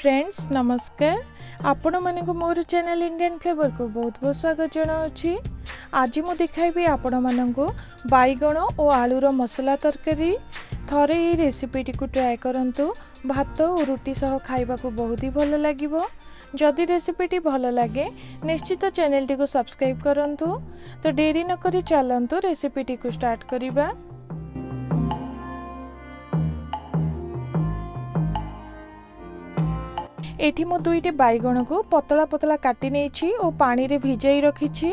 Friends नमस्कार आपण मानक मोर चैनल इंडियन फ्लेवर को बहुत बहुत स्वागत जनाऊँगी। आज मु देखाइबी आपण मानक बैगण और आलूर मसला तरकारी। थरे ये रेसिपीटी को ट्राए करंतु भात और रुटी सह खाइबा को बहुत ही भल लागिबो। जदि रेसिपीटी भल लगे निश्चित चैनल टी को सब्सक्राइब करंतु। तो देरी न करी चलंतु रेसिपीटी को स्टार्ट करिबा। एठी मो दुईटे बैगण को पतला पतला काटी नेछि और पानी रे भिजाई रखिछि।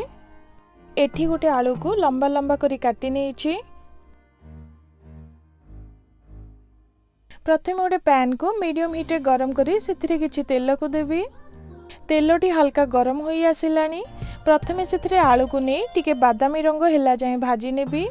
एठी गोटे आलू को लंबा लंबा करी काटी नेछि। प्रथम गोटे पैन को मीडियम हीट रे गरम करी सेथिरे किछि तेल को देबी। तेलटी हल्का गरम होई आसिलानी। प्रथमे सेथिरे आलू को नै टिके बादामी रंग हेला जाय भाजी नेबी।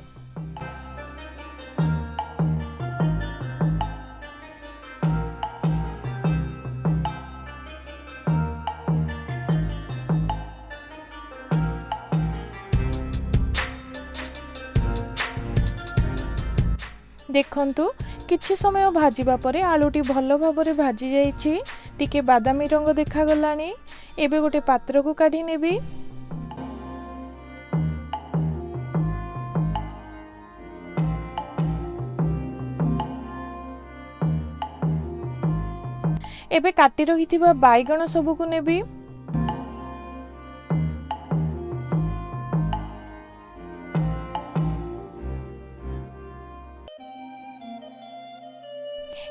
देखंतु किछि समय भाजिबा परे आलूटी भल भाबरे भाजी जाइछि। टिके बादामी रंग देखा गलानी। एबे गोटे पात्र को काढी नेबी। एबे काटी रखिथिबा बैगण सबु को नेबी।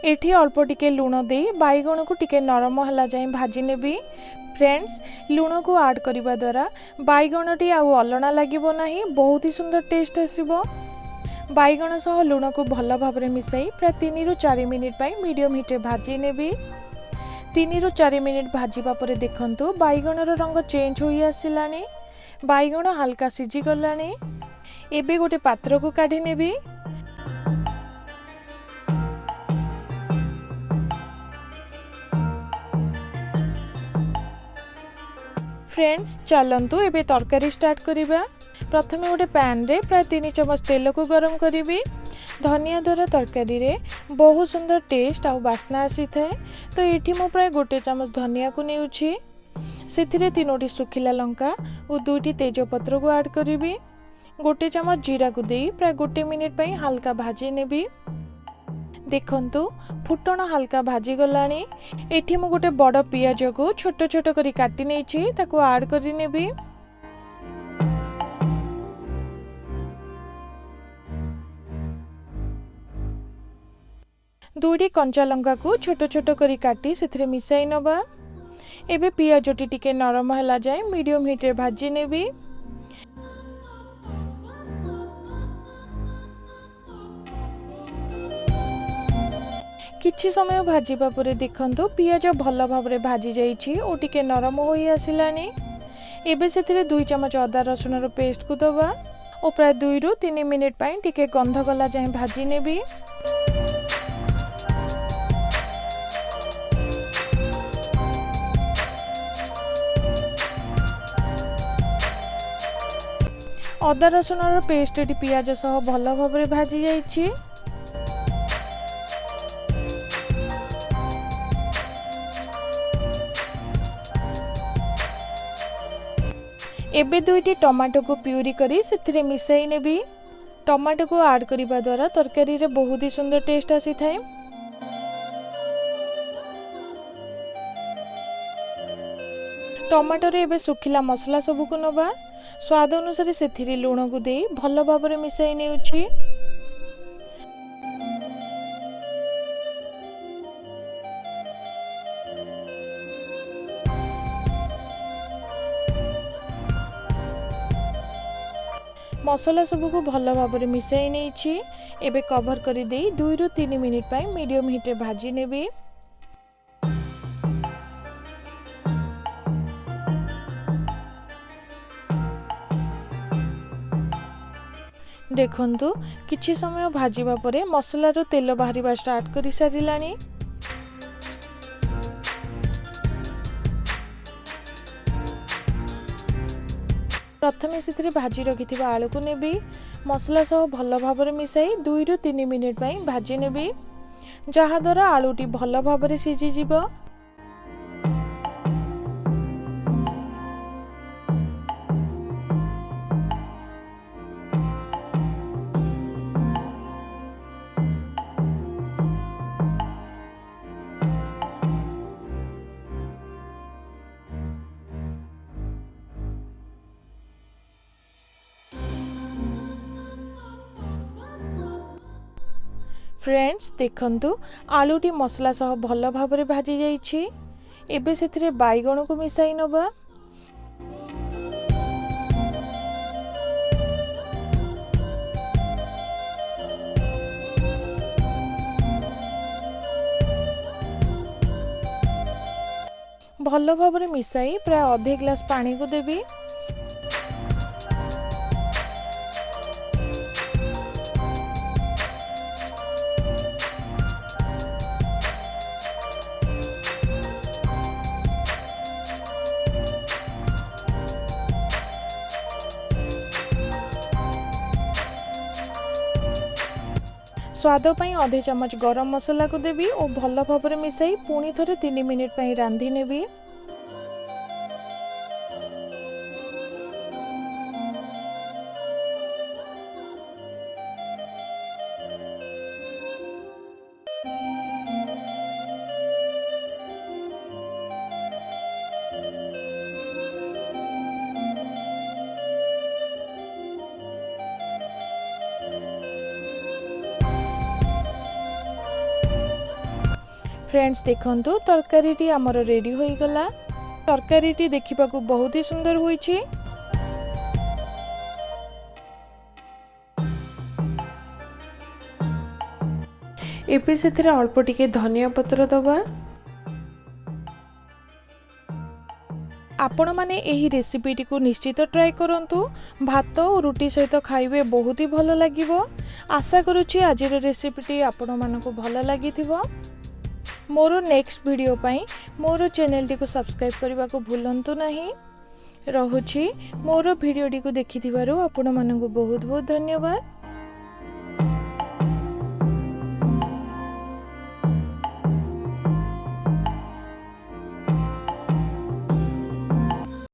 एठी अल्प टिके लूण दे बैगण को टिके नरम हला जाए भाजी नेबी। फ्रेंड्स लूण को ऐड करिबा द्वारा बैगणटी आउ अलणा लागिबो नाही, बहुत ही सुंदर टेस्ट आसीबो। बैगण सह लूण को भल भाबरे मिसाई प्राय 3 रु 4 मिनिट पई मीडियम हीट रे भाजी नेबी। 3 रु 4 मिनिट भाजीबा परे देखंतु बैगणर रंग चेंज होई आसिलानी। बैगण हल्का सिझी गलानी। एबे गोटे पात्र को काढी नेबी। फ्रेंड्स चलंतु एबे तरकारी स्टार्ट करिबा। प्रथमे गोटे पैन रे प्राय 3 चम्मच तेल को गरम करिबी। धनिया द्वारा तरकारी रे बहुत सुंदर टेस्ट आ बास्ना आसी थाए। तो एठी मो प्राय गोटे चम्मच धनिया को नेउछि। सेथिरे 3टी सुखिला लंका और 2टी तेजपत्र को ऐड करिबी। गोटे चम्मच जीरा को देई प्राय 1 मिनिट पई हल्का भाजी नेबी। देखंतु फुटण हल्का भाजी गलानी। एठी मु गोटे बड़ पियाज को छोट छोट करी काटी नेछि, ताको ऐड करि नेबी। दुईटी कंचा लंका को छोट छोट करी काटी सेथिरे मिसाई नबा। एबे पियाजटी टिके नरम हला जाय मीडियम हीट रे भाजी नेबी। किछि समय भाजीबा परे देखंतु पियाज भल भाबरे भाजी जाइछि ओ टिके नरम होई आसिलानी। एबे सेथिरे 2 चम्मच अदा रसुन रो पेस्ट को दबा और प्राय 2 रु 3 मिनिट पई टिके गंध गला जाय भाजी नेबी। अदा रसुन रो पेस्ट टी पियाज सह भल भाबरे भाजी जाइछि। एबे 2टी टमाटो को प्यूरी करी सेथिरे मिसाई नेबी। टमाटो को ऐड करिबा द्वारा तरकारी रे बहुत ही सुंदर टेस्ट आसी थाए। टमाटो रे एबे सुखिला मसला सब को नबा। स्वाद अनुसार सेथिरे लूण को देई भल भाबरे मिसाई नेउछि। मसला सब को भल भाबरे मिसाई नेछि। एबे कवर करी देई 2 रु 3 मिनिट पई मीडियम हीट रे भाजी नेबी। देखंतु किछि समय भाजीबा परे मसला रो तेल बाहरिबा स्टार्ट करि सारिलानी। प्रथमे सेथिरे भाजी रखिथिबा आलू को नेबी। मसला सह भल भाबरे मिसाई 2 रु 3 मिनिट पई भाजी नेबी, जहा द्वारा आलूटी भल भाबरे सिझी जिवो। फ्रेंड्स देखंतु आलूटी मसला सह भल भाबरे भाजी जाइछि। एबे सेथिरे बाइगण को मिसाई नबा। भल भाबरे मिसाई प्राय आधे ग्लास पानी को देबी। स्वाद पई आधे चम्मच गरम मसला को देबी और भल भाबरे मिसाई पुणी थरे 3 मिनिट पई रांधी नेबी। फ्रेंड्स देखंतु तरकारीटी आमर रेडी होई गला। तरकारीटी देखिबा को बहुत ही सुंदर होईछि। एबे सेथिरे अल्प टिके धनिया पत्र दबा। आपण माने एही रेसिपीटी को निश्चित ट्राई करंतु। भात और रुटी सहित खाइबे बहुत ही भल लागिबो। आशा करूछि आजिर रेसिपीटी आपण मानको भल लागिथिबो। मोर नेक्स्ट वीडियो पाई मोर चैनल टी को सब्सक्राइब करने को भूलंतु नहीं। रहुछि मोर वीडियो टी को देखिथिबारु आपण मानकु बहुत बहुत धन्यवाद।